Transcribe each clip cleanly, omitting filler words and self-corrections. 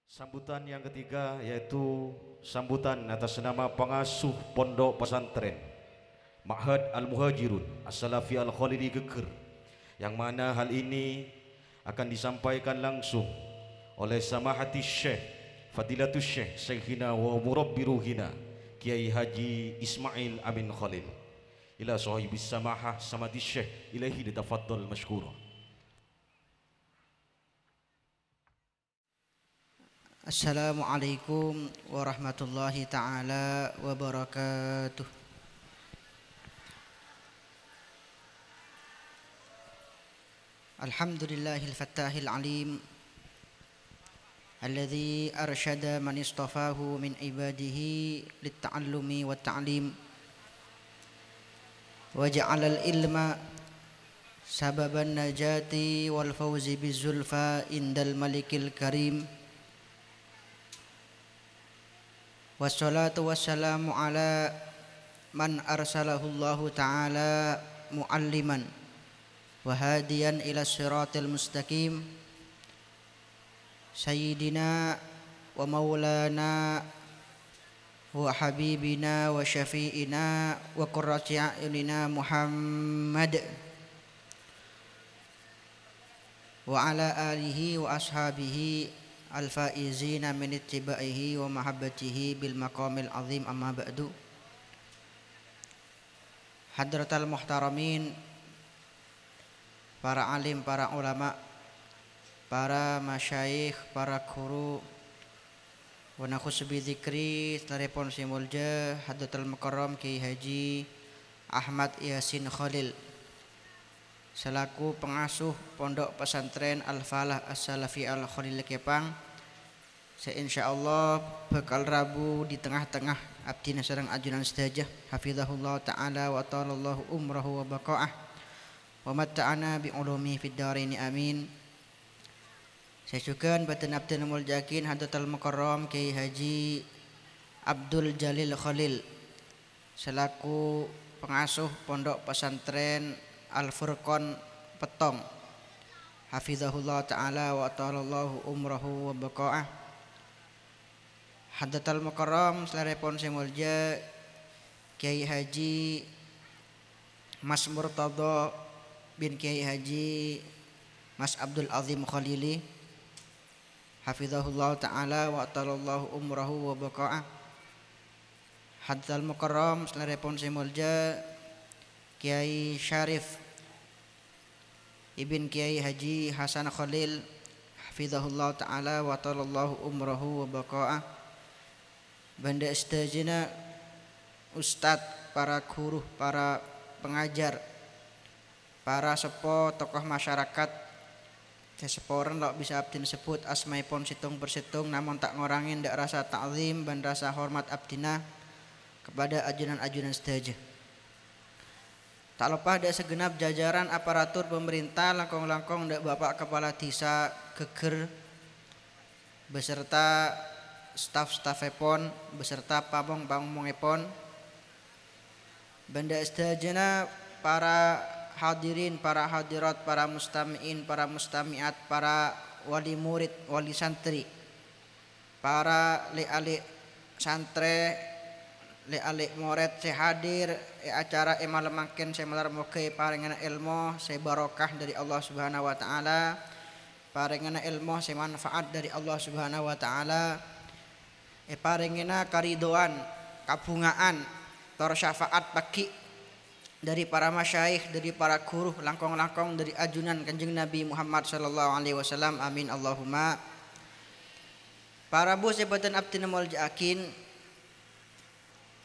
Sambutan yang ketiga yaitu sambutan atas nama pengasuh pondok pesantren Ma'had Al-Muhajirun As-Salafi Al-Khalidi Geger, yang mana hal ini akan disampaikan langsung oleh Samahati Syekh Fadilatul Syekh Syekhina wa Murabbi Ruhina Kiai Haji Ismail Amin Khalil. Ila sahibis samahah Samahati Syekh ilaihi litafaddal mashkura. Assalamualaikum warahmatullahi ta'ala wabarakatuh. Alhamdulillahil fattahil alim alladhi arsyada man istafahu min ibadihi litta'allumi wa ta'lim wa ja'alal ilma sababan najati wal fawzi bizulfa indal malikil karim. Wassalatu wassalamu ala man arsalahullahu ta'ala mu'alliman wa hadiyan ila siratil mustaqim sayyidina wa maulana wa habibina wa syafi'ina wa qurrati a'yunina Muhammad wa ala alihi wa ashabihi al-faizina min ittibaihi wa mahabbatihi bil maqamil azim, amma ba'du. Hadratal muhtaramin, para alim, para ulama, para masyayikh, para guru, wa nakhus bi dzikri tarepon simulja Hadratal Mukarram Kiai Haji Ahmad Yasin Khalil selaku pengasuh pondok pesantren Al-Falah As-Salafi Al-Khalil Kepang. Insyaallah bakal Rabu di tengah-tengah abdina sareng ajunan sedajah hafizahullah ta'ala wa ta'alallahu umrahu wa baqa'ah wa matta'ana bi ulumi fid dharain amin. Saya syukur batin abdina muljakin Hadratal Mukarram Kiai Haji Abdul Jalil Khalil selaku pengasuh pondok pesantren Al-Furqan Petong hafizahullah ta'ala wa ta'alallahu umrahu wa baqa'ah. Hadratal Mukarram selarepon semulja Kiai Haji Mas Murtadha bin Kiai Haji Mas Abdul Azim Khalili hafizahullah ta'ala wa ta'alallahu umrahu wa baqa'ah. Hadratal Mukarram selarepon semulja Kiai Syarif Ibn Kiai Haji Hasan Khalil hafizahullah ta'ala wa ta'alallahu umrahu wa baqa'ah. Banda istajina ustadz, para guru, para pengajar, para sepo tokoh masyarakat seseporan lo bisa abdin sebut asmaipun situng bersitung, namun tak ngorangin dak rasa ta'zim dan rasa hormat abdina kepada ajunan-ajunan sedaja. Tak lupa ada segenap jajaran aparatur pemerintah langkong-langkong ndak Bapak Kepala Desa Geger beserta staf-stafepon beserta pamong-pamongepon, banda sedajana para hadirin, para hadirat, para mustami'in, para mustami'at, para wali murid, wali santri, para li-ali santre, le-alik moret saya hadir acara malam makin saya malar moga paringana ilmu saya barokah dari Allah Subhanahu wa taala, paringana ilmu saya manfaat dari Allah Subhanahu wa taala, paringana karidoan kabungaan tor syafaat bagi dari para masyayikh, dari para guru langkong-langkong dari ajunan Kanjeng Nabi Muhammad sallallahu alaihi wasallam, amin Allahumma. Para bu sebatan abdina muljakin,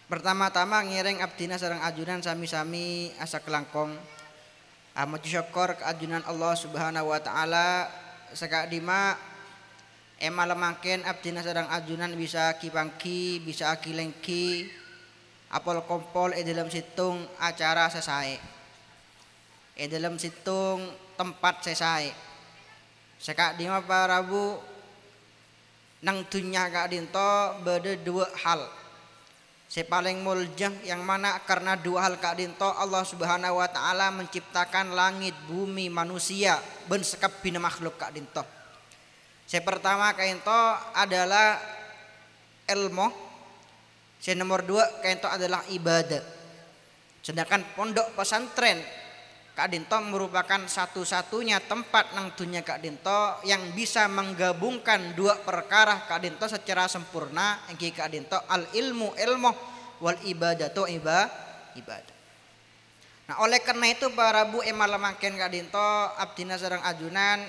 pertama-tama ngiring abdina sareng ajunan sami-sami asa kelangkong amat syukur ke ajunan Allah Subhanahu wa taala sakadima malemangken abdina sareng ajunan bisa kipangki, bisa akilengki apol kompol dalam situng acara selesai, dalam situng tempat selesai. Sakadima para Rabu nang dunya kak dinto beda dua hal. Saya paling muljah yang mana karena dua hal kak dinto Allah Subhanahu wa taala menciptakan langit, bumi, manusia ben sekap bina makhluk kak dinto. Yang pertama kaento adalah ilmu. Yang nomor 2 kaento adalah ibadah. Sedangkan pondok pesantren Kak Dinto merupakan satu-satunya tempat nang dunia Kak Dinto yang bisa menggabungkan dua perkara Kak Dinto secara sempurna. Yang Kak Dinto al ilmu wal ibadatu ibadah. Nah oleh karena itu para bu malam-makin Kak Dinto abdina sareng ajunan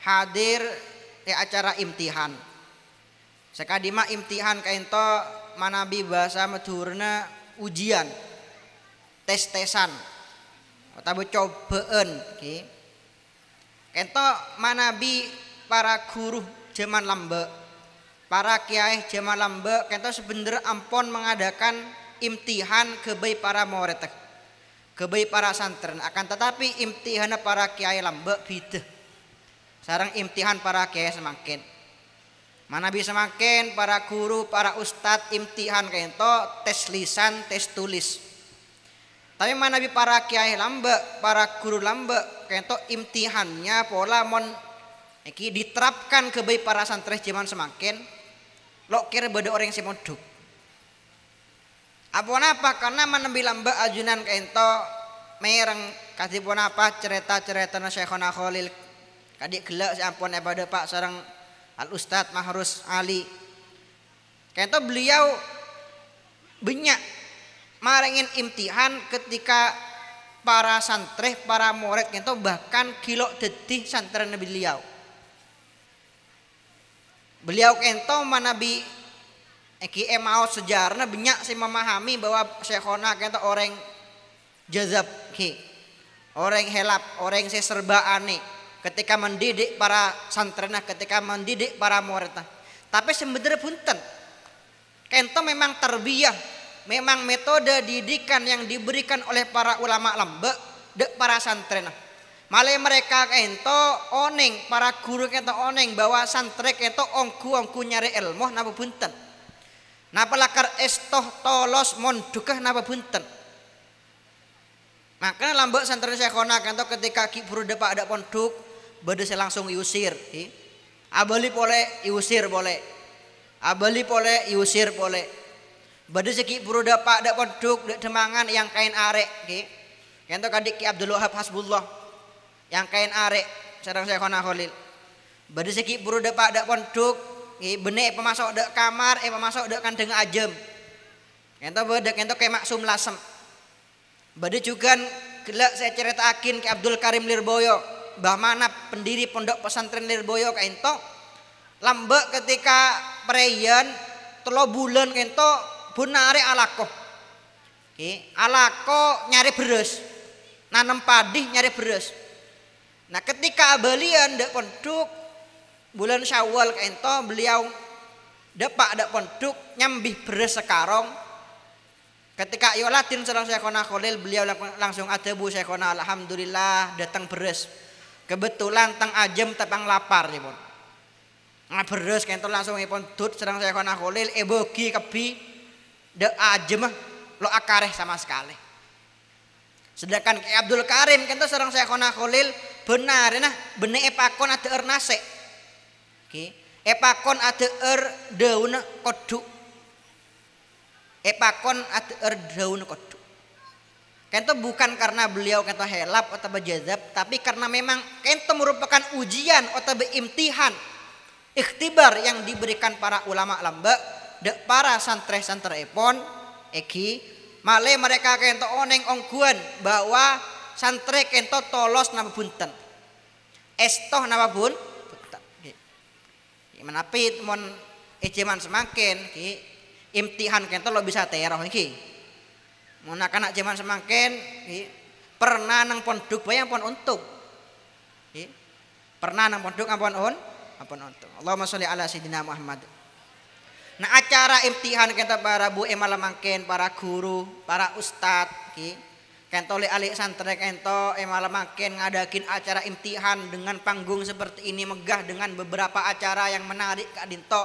hadir di acara imtihan. Sekadima imtihan Kak Dinto manabi bahasa madhurna ujian, tes-tesan atau cobaan. Kento manabi para guru zaman lambe, para kiai zaman lambe kento sebenernya ampun mengadakan imtihan kebai para murid, kebai para santren. Akan tetapi imtihan para kiai lambe beda sareng imtihan para kiai semakin. Manabi semakin para guru, para ustadz imtihan kento tes lisan, tes tulis. Tapi manabi para kiai lambe, para guru lambe kento imtihannya pola mon iki diterapkan ke bayi para santri zaman semakin lo kira beda orang si moduk. Apa karena manabi lambe ajunan kento mereng kasipun apa cerita-cerita Syekhona Khalil kadik gelak si ampun pada Pak sareng Al Ustadz Mahrus Ali. Kento beliau banyak marengin imtihan ketika para santri, para murid kento bahkan kilo dedih santren beliau. Beliau kento manabi mau sejarahnya banyak sih memahami bahwa Syekhona kento orang jazab orang helap, orang serba aneh ketika mendidik para santren, ketika mendidik para murid. Tapi sebenarnya punten kento memang tarbiyah, memang metode didikan yang diberikan oleh para ulama lambe dek para santren. Malah mereka kento oneng, para guru kento oneng bahwa santri kento ongku nyari ilmu napa punten. Napa lakar estoh tolos mondukah napa punten. Makanya lambe santren Syekhona kento ketika ki buru depak ada ponduk bade langsung iusir. Abali boleh iusir boleh. Abali boleh iusir boleh. Bade seki buru dapak dak ponduk dak demangan yang kain arek kento kadik Ki Abdul Wahab Hasbullah yang kain arek sareng Syekhona Khalil. Bade seki buru dapak dak ponduk benek pemasok dak kamar pemasok dak kandeng ajem. Kento bade kento kayak maksum lasem. Bade juga gelak saya ceritakin Ki Abdul Karim Lirboyo, Mbah Manap pendiri pondok pesantren Lirboyo kento lambe ketika preyan 3 bulan kento bunare alako. Alako nyari beres. Nanam padi nyari beres. Nah ketika abalian dak ponduk bulan Syawal kento beliau depak dak ponduk nyambih beres sekarong. Ketika yolatin sareng Syekhona Khalil beliau langsung adabu Syekhona alhamdulillah datang beres. Kebetulan teng ajem tepang lapar pun. Nah beres kento langsung pun dut sareng Syekhona Khalil bogi kebi dek ajem lo akareh sama sekali. Sedangkan Ki Abdul Karim kento sareng Syekhona Khalil benar nah bener epakon ada ernase. Epakon ada daun kodu. Epakon ada daun kodu. Kento bukan karena beliau kento helap atau bejazab, tapi karena memang kento merupakan ujian atau imtihan, ikhtibar yang diberikan para ulama lambe dek para santri-santri epon male mereka kento oneng ongguan bahwa santri kento tolos napa punten estoh napa pun menapi mon ejeman semakin imtihan kento lo bisa teroh iki mun anak zaman semakin pernah nang ponduk bayang pon untung pernah nang ponduk ampun untung. Allahumma sholli ala sayyidina Muhammad. Nah acara imtihan kita para bu malamangken, para guru, para ustad kento le alik santri kento malamangken ngadakin acara imtihan dengan panggung seperti ini megah dengan beberapa acara yang menarik Kak Dinto.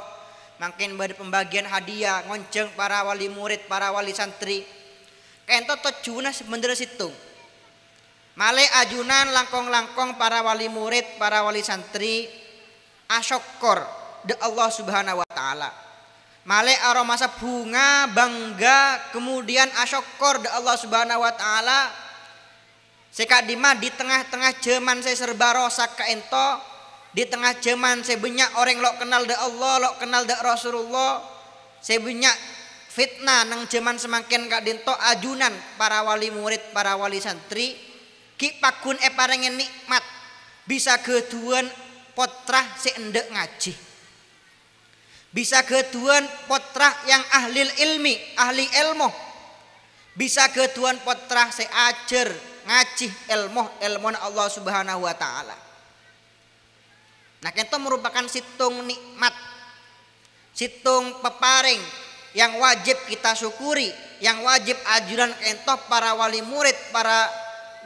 Makin pada pembagian hadiah ngonceng para wali murid, para wali santri. Kento tujuannya sebenarnya situ. Male ajunan langkong-langkong para wali murid, para wali santri asyokor de Allah Subhanahu wa taala. Male aromasa bunga bangga kemudian asyokor de Allah Subhanahu wa taala. Sekadima di tengah-tengah zaman saya serba rosak ka ento, di tengah zaman saya banyak orang lo kenal de Allah, lo kenal de Rasulullah. Saya banyak fitnah nang zaman semakin kak dinto ajunan para wali murid, para wali santri ki pakun parengen nikmat bisa keduan potrah seendek ngaji, bisa keduan potrah yang ahli ilmi, ahli ilmu, bisa keduan potrah seajar ngaji ilmu Allah Subhanahu wa taala. Nah, itu merupakan situng nikmat, situng peparing yang wajib kita syukuri, yang wajib ajuran kentoh para wali murid, para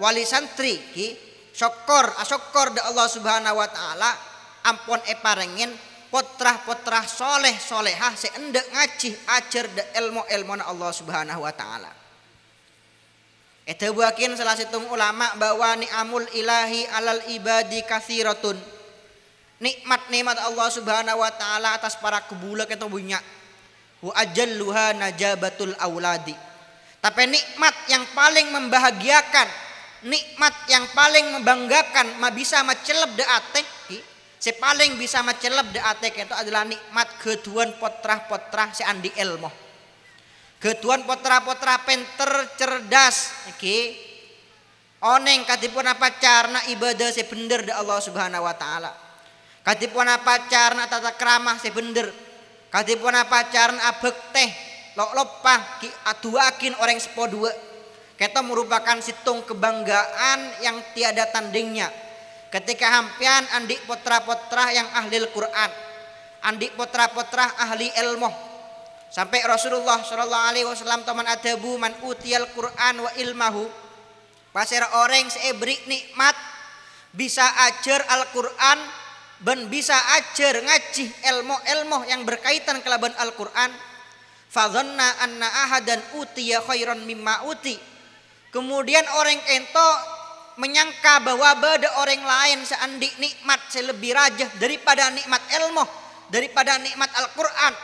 wali santri ki syukur asyukur de Allah Subhanahu wa taala ampun parengen potrah-potrah soleh solehah seendek ngaji ajar de ilmu Allah Subhanahu wa taala. Itu buakin salah situng ulama bahwa ni'amul ilahi alal ibadi kathiratun. Nikmat-nikmat Allah Subhanahu wa taala atas para kebulak itu banyak. Wa ajalluha najabatul auladi. Tapi nikmat yang paling membahagiakan, nikmat yang paling membanggakan, bisa macelep de atek, si paling bisa macelep de atek itu adalah nikmat keduan potrah-potrah si andi ilmu. Keduan potrah-potrah penter cerdas, oneng katipun apa carna ibadah si bener de Allah Subhanahu wa taala. Katipun apa carna tata keramah si bener. Katipun apa carna abek teh lopah ki atuakin orang sepodua. Kita merupakan situng kebanggaan yang tiada tandingnya. Ketika hampian andik potrah-potrah yang ahli Al-Quran, andik potrah-potrah ahli ilmu. Sampai Rasulullah Shallallahu Alaihi Wasallam taman adabu man utiyal Quran wa ilmahu. Pasir orang seebri nikmat bisa ajar Al-Quran dan bisa ajar ngaji ilmu yang berkaitan kelaban Al-Quran. Fadhanna anna ahadan utiya khairan mimma uti. Kemudian orang ento menyangka bahwa ada orang lain seandik nikmat selebih rajah daripada nikmat ilmu, daripada nikmat Al-Quran.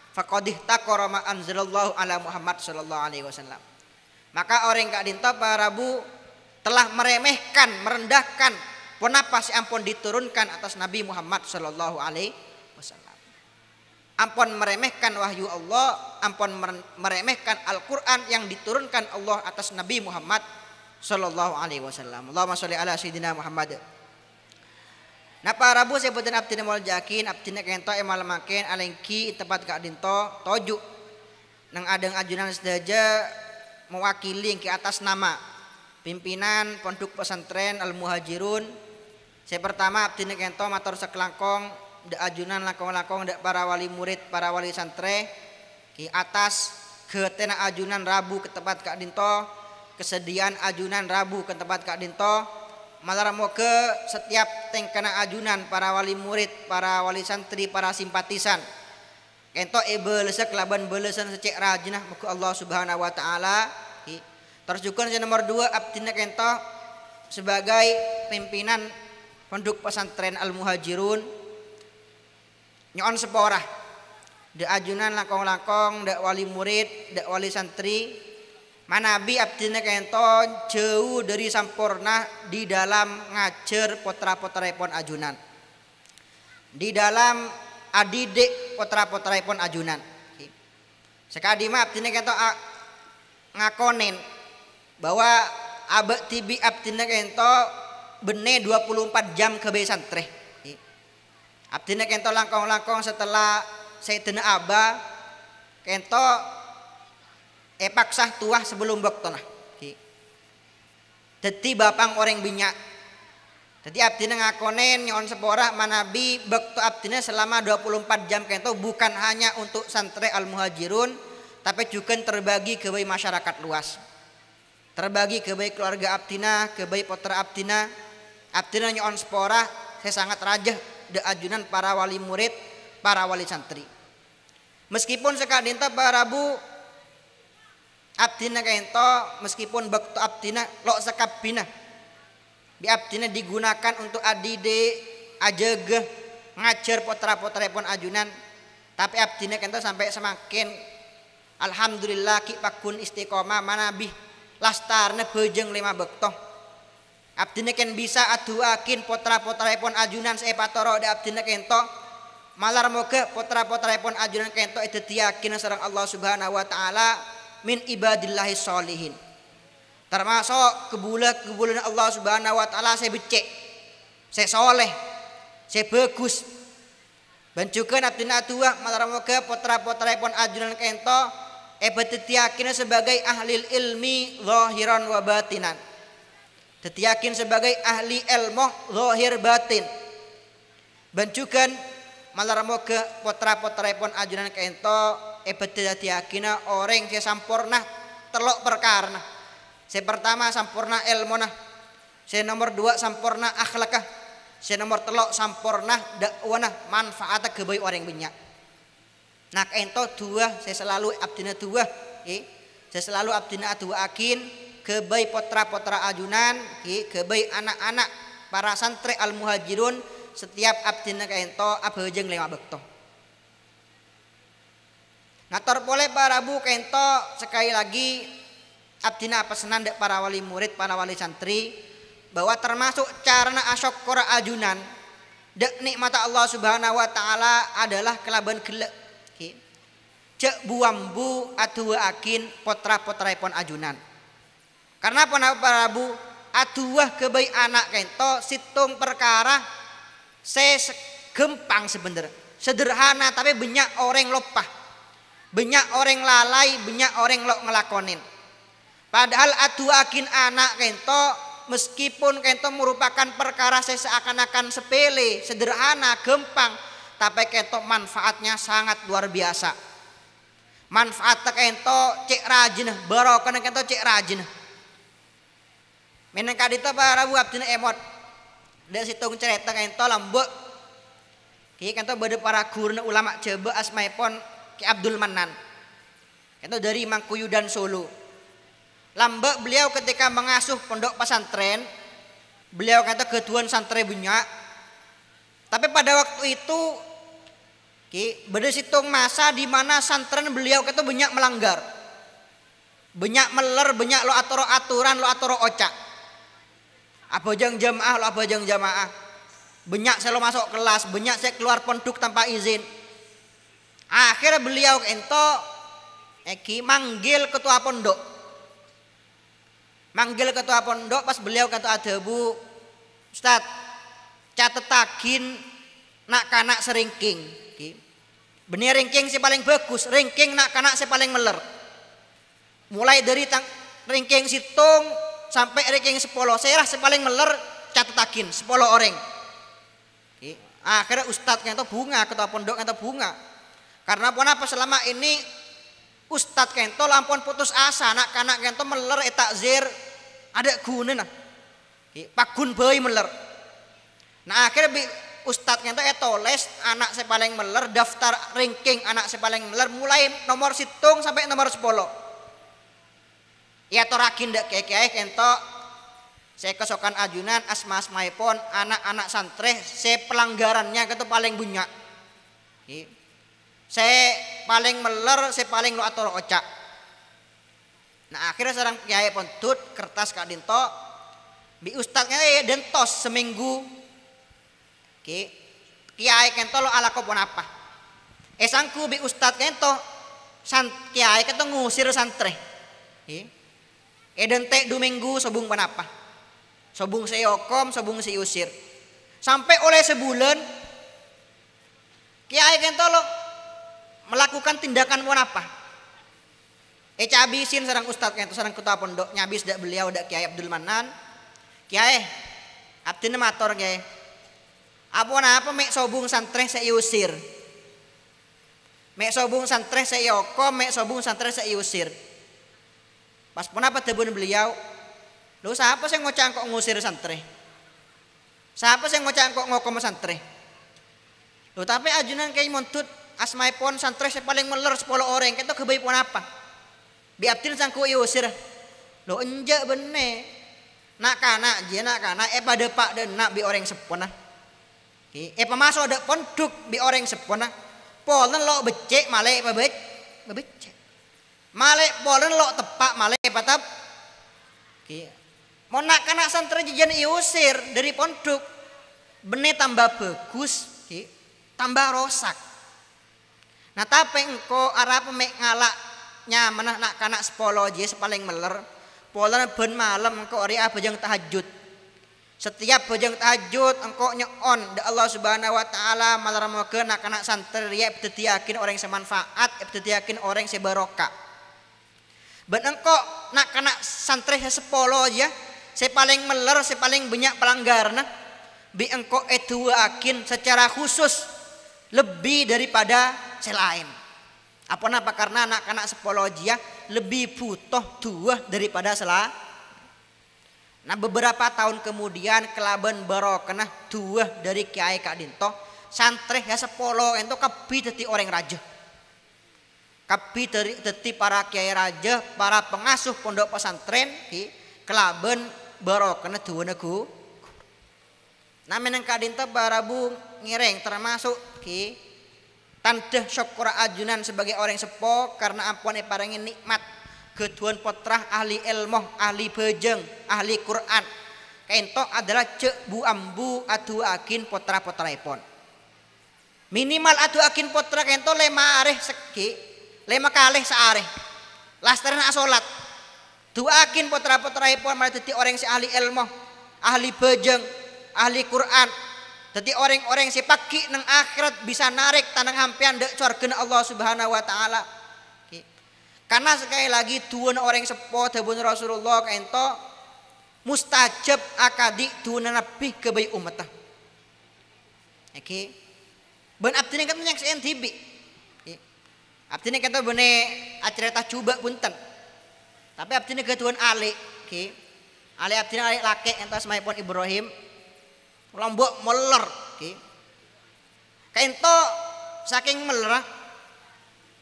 Faqadih taqara ma anzalallahu ala Muhammad sallallahu alaihi wasallam. Maka orang kak dinto para rabu telah meremehkan, merendahkan kenapa si ampun diturunkan atas Nabi Muhammad sallallahu alaihi wasallam. Ampun meremehkan wahyu Allah, ampun meremehkan Al-Qur'an yang diturunkan Allah atas Nabi Muhammad sallallahu alaihi wasallam. Allahumma sholli ala sayyidina Muhammad. Nah para rabu saya betul abdina mal jakin abdina kento emal makin alengki tempat kak dinto toju nang adeng ajunan sedaja mewakili ke atas nama pimpinan pondok pesantren Al Muhajirun. Saya pertama abdina kento matur sekelangkong de ajunan langkong-langkong de para wali murid, para wali santre ki atas ketena ajunan rabu ke tempat kak dinto, kesediaan ajunan rabu ke tempat kak dinto. Malah mau ke setiap tengkana ajunan para wali murid, para wali santri, para simpatisan. Kento belesa kelaban belesan secek rajinah muka Allah Subhanahu wa taala. Terus juga yang nomor 2 abdina kento sebagai pimpinan pondok pesantren Al Muhajirun. Nyon seporah. De ajunan langkong-langkong, de wali murid, de wali santri. Manabi abdina kento jauh dari sampurna di dalam ngajar potra-potraipun ajunan, di dalam adidik potra-potraipun ajunan. Sekadima abdina kento ngakonin bahwa abek tibi abdina kento bene 24 jam ke santri. Abdina kento langkong-langkong setelah Sayyidina Aba kento paksah tuah sebelum waktu nah. Jadi bapang orang binyak. Jadi abdina ngakonen nyon sepora manabi waktu abdina selama 24 jam kento bukan hanya untuk santri Al Muhajirun tapi juga terbagi ke masyarakat luas. Terbagi ke keluarga abdina, ke potra abdina. Abdina nyon sepora saya sangat rajah de ajunan para wali murid, para wali santri. Meskipun sekadinta para rabu abdina kento meskipun baktu abdina lo sekabina bi abdina digunakan untuk adide ajege ngajar putra-putrapun ajunan, tapi abdine kento sampai semakin alhamdulillah ki pakun istiqomah manabih lastarne bejeng 5 bekto. Abdine ken bisa aduakin putra-putrapun ajunan sepatoro da abdine kento malar moga putra-putrapun ajunan kento itu diyakin sareng Allah Subhanahu wa taala min ibadillahi sholihin. Termasuk kebulan Allah Subhanahu wa taala saya becek, saya soleh, saya bagus. Bancukeun abdina aduah malar moga putra-putrapun ajunan kento tetiyakin sebagai ahli ilmi zahiran wa batinan. Tetiyakin sebagai ahli ilmu zahir batin. Bancukeun malar moga putra-putrapun ajunan kento tetiyakin orang yang sampurna telok perkara. Saya pertama sampurna ilmuna. Saya nomor 2 sampurna akhlakah. Saya nomor 3 sampurna dakwana manfaatnya kebaik orang banyak. Nah kento 2 saya selalu abdina 2 saya selalu abdina 2 akin kebaik putra-putra ajunan kebaik anak-anak para santri al muhajirun setiap abdina kento abejeng 5 bekto. Ngator boleh para bu kento sekali lagi abdina pesanan dek para wali murid, para wali santri bahwa termasuk carana asyokora ajunan dek nikmat Allah Subhanahu wa taala adalah kelaban gelek cek buambu aduh akin putra-putrapun ajunan. Karena para bu aduh kebaik anak kento situng perkara saya gempang sebenarnya sederhana tapi banyak orang lopah, banyak orang lalai, banyak orang lo ngelakonin. Padahal aduh akin anak kento meskipun kento merupakan perkara saya seakan-akan sepele, sederhana, gempang, tapi kento manfaatnya sangat luar biasa. Manfaatnya kento cek rajin, barokah kento cek rajin. Meneng kadita para bu abdina emot. Da situng cerita kento lambek. Ki kento bade para guru ulama coba asmaipun Ki Abdul Manan. Kento dari Mangkuyudan Solo. Lambek beliau ketika mengasuh pondok pesantren, beliau kata ketuan santri banyak. Tapi pada waktu itu beda situng masa di mana santren beliau kata banyak melanggar. Banyak meler, banyak lo atoro aturan, lo atoro ocak. Apa jang jamaah, lo apa jang jamaah. Banyak saya lo masuk kelas, banyak saya keluar pondok tanpa izin. Akhirnya beliau ento manggil ketua pondok. Manggil ketua pondok pas beliau kata ada bu Ustad catetakin nak kanak seringking bener ringking si paling bagus ringking nak kanak si paling meler mulai dari ringking situng sampai ringking 10 saya lah si paling meler catetakin 10 orang akhirnya Ustad kata bunga ketua pondok kata bunga karena apa selama ini Ustad kento lampun putus asa anak kanak kento meler takzir ada guna nah pakun bayi meler nah akhirnya Ustad kento toles anak saya paling meler daftar ranking anak saya paling meler mulai nomor situng sampai nomor 10 ya torakin dak kiai kento saya kesokan ajunan asma-asmaipun anak-anak santri saya pelanggarannya kento paling banyak saya paling meler, saya paling lo atur ocak. Nah akhirnya seorang kiai pun tut kertas kak dinto, bi ustadznya dentos seminggu, kiai kento lo ala kopon apa? Sangku bi ustadz kento, kiai kento ngusir santri, dente 2 minggu sobung pun apa? Sobung seyokom, sobung seusir, sampai oleh sebulan, kiai kento lo melakukan tindakan pun apa? Cabisin sarang ustadz kento sarang ketua pondok nyabis dak beliau dak Kiai Abdul Manan. Kiai, abdina mator kiai. Apa mek sobung santri saya usir. Mek sobung santri saya yokom, mek sobung santri saya usir. Pas pun apa tebun beliau? Lu siapa sih ngocang kok ngusir santri? Siapa sih ngocang kok ngokom santri? Lu tapi ajunan kiai montut asmaipun santri saya paling meler 10 orang kita kebaik pun apa biabdil sangku iusir lo enjak bener nak kana pada pak dan nak bi orang sepona ki pemasuk dak ponduk bi orang sepona polen lo becek male becek male polen lo tepak male patap ki mau nak kana santri jajan iusir dari pondok benih tambah bagus ki tambah rosak. Nah tapi engko arep mek ngalaknya menah nak kana sepolo je paling meler polen ben malam engko ori bajang tahajud. Setiap bajang tahajud engko nyeon da Allah Subhanahu wa taala malaramokeun nak kana santri ya teu yakin orang semanfaat, teu yakin orang sebarokah. Ben engko nak kana santri sepolo aja, saya paling meler, saya paling banyak pelanggarna, bi engko eduakin secara khusus lebih daripada selain. Apa karena anak-anak sepolo aja lebih butuh dua daripada selain. Nah beberapa tahun kemudian kelaban barokah dua dari Kiai Kak Dinto santri ya sepolo ento kabi dadi orang raja. Kabi dadi para kiai raja, para pengasuh pondok pesantren ki kelaban barokah dua negu. Nah meneng Kak Dinto barabu ngireng termasuk ki tanda syukur ajunan sebagai orang sepo karena ampun parengin nikmat keduan potrah ahli ilmu, ahli bejeng, ahli Quran. Kento adalah cek bu ambu adu akin potra-potra ipon. Minimal adu akin potra kento lema areh seki, lema kalih saareh. Lastaran asolat. Dua akin potra-potra ipon malah dadi orang si ahli ilmu, ahli bejeng, ahli Quran. Dadi orang-orang si pagi nang akhirat bisa narik tanang hampian dek surga Allah Subhanahu wa taala. Karena sekali lagi dua orang sepo tabun Rasulullah kaento mustajab akadi dua nabi kebaik umatah. Oke, ben abdine kan yang CNTV. Abdine kata bene acerita coba punten. Tapi abdine ketuan ali, oke. Ali abdine ali laki entas maipun Ibrahim. Lombok meler, oke. Kaento saking meler,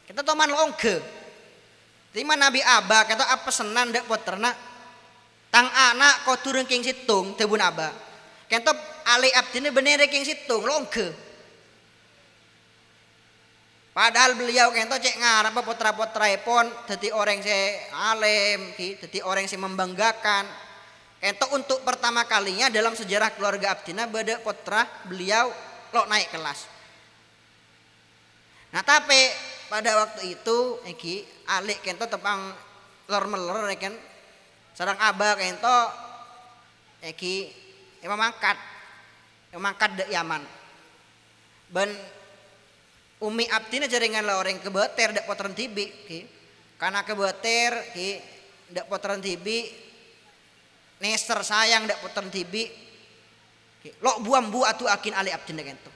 kita toman longge. Lima Nabi Abah kata apa senan dek poterna tang anak kau turun king situng tebun Abah kento ali abdine bener king situng longge padahal beliau kento cek ngarep potra-potra pon dadi orang se alim ki dadi orang se membanggakan kento untuk pertama kalinya dalam sejarah keluarga abdina beda potra beliau lo naik kelas. Nah tapi pada waktu itu iki alik kento tepang lor-melor kan sareng abah kento iki emang mangkat dek Yaman ben umi abdina jaringan lah orang kebeter dek potron tibi ki karena kebeter ki dek potron tibi neser sayang dek potron tibi ki lo buam bu atu akin ali abdina kento.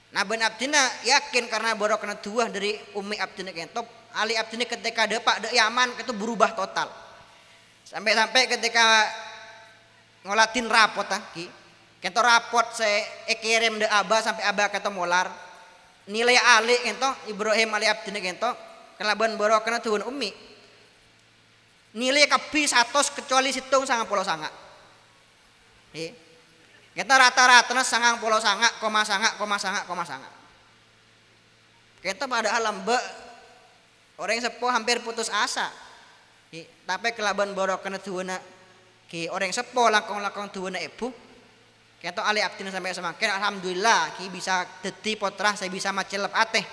Nah ben abdina yakin karena barokah dua dari umi abdina kento ali abdina ketika depak dek Yaman itu berubah total sampai ketika ngolatin rapot ki kento rapot saya kirim dek abah sampai abah kata molar nilai ali kento Ibrahim ali abdina kento kelaban barokah tuan umi nilai kapi 100 kecuali situng 99 kita rata-rata sangang pulau sangak, koma sangak. Kita pada alam orang sepuh hampir putus asa. Tapi kelaban borok kena tuana ki orang sepuh langkong tuana ibu. Kita ali abdina sampai semakin alhamdulillah ki bisa deti potrah saya bisa macelep ateh.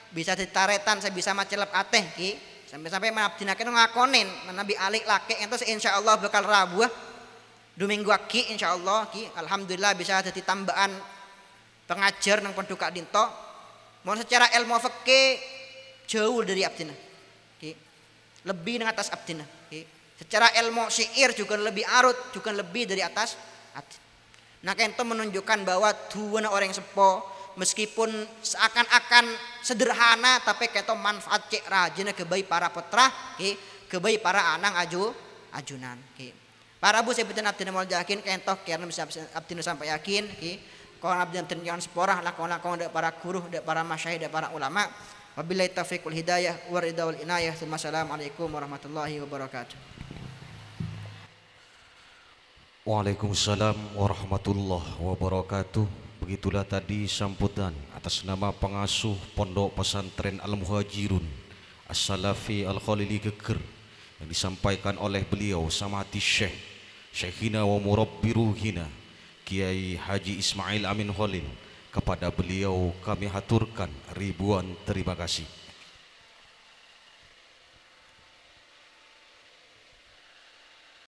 Bisa ditaretan saya bisa macelep ateh ki. Sampai abdina kita ngakonin Nabi ali laki itu insyaallah bakal rabuh. 2 minggu lagi insyaallah ki alhamdulillah bisa jadi tambahan pengajar nang pondok Kak Dinto. Mau secara ilmu fikih jauh dari abdina. Ki. Lebih dengan atas abdina. Ki. Secara ilmu syair juga lebih arut, juga lebih dari atas abdina. Nah kento menunjukkan bahwa dua orang sepo meskipun seakan-akan sederhana tapi kento manfaat cek rajin kebaik para putra, ki, kebaik para anang ajunan. Ki. Para bu sebutin abdina mau yakin kentok karena bisa abdina sampai yakin ki kalau abdina jangan seporah lakon dek para guru dek para masyayikh dek para ulama wabillahi taufiq wal hidayah wa ridha wal inayah assalamualaikum warahmatullahi wabarakatuh. Waalaikumsalam warahmatullahi wabarakatuh. Begitulah tadi sambutan atas nama pengasuh Pondok Pesantren Al-Muhajirun As-Salafi Al-Khalili Geger yang disampaikan oleh beliau Samati Syekh Syekhina wa Murabbiruhina Kiai Haji Ismail Amin Khalil. Kepada beliau kami haturkan ribuan terima kasih.